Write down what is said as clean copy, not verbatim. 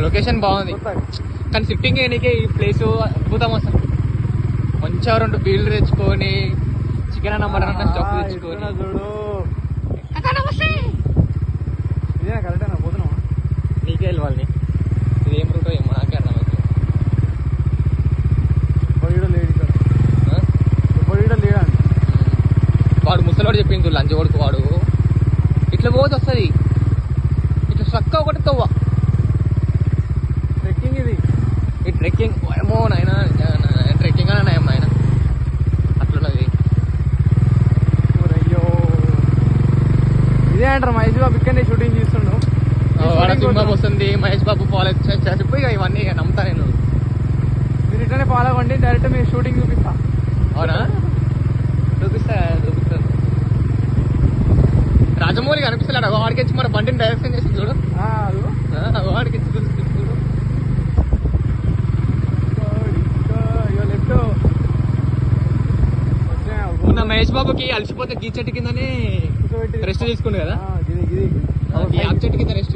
Location బాగుంది కానీ shifting చేయడానికి ఈ ప్లేస్ అద్భుతం అసలు. మంచిగా 2 బీళ్ళు తెచ్చుకొని చికెన్ అన్న మటన్ అన్న స్టఫ్ తెచ్చుకొని కరెక్టేనా పోతున్నావా? నీకే వెళ్ళాలి. ఇది ఏం రూటో ఏమో నాకే అర్థమైతే. వాడు ముసలివాడు చెప్పింది లంచ్ కొడుకు వాడు ఇట్లా పోతే వస్తుంది ఇట్లా చక్క ఒకటి తవ్వ ట్రెక్కింగ్ ఇది. ఈ ట్రెక్కింగ్ ఏమో నాయన ట్రెక్కింగ్ అని నాయం నాయన అట్లున్నది. అయ్యో ఇదే అంటారు మహేష్ బాబు ఇక్కడనే షూటింగ్ చేస్తుండు. వాడ సింహం వస్తుంది, మహేష్ బాబు ఫాలో చెప్పి ఇక ఇవన్నీ ఇక నమ్ముతా నేను. మీరు ఇట్లనే ఫాలో అవ్వండి, డైరెక్ట్ మీరు షూటింగ్ చూపిస్తా. అవునా? చూపిస్తాను. రాజమౌళి కనిపిస్తలేడు వాడికి మరి బండిని డైరెక్షన్ చేసి చూడు. వాడికి చూడు మొన్న మహేష్ బాబుకి అలసిపోతే గీ చెట్టు కిందనే రెస్ట్ తీసుకుండు కదా, ఈ ఆకు చెట్టు కింద రెస్ట్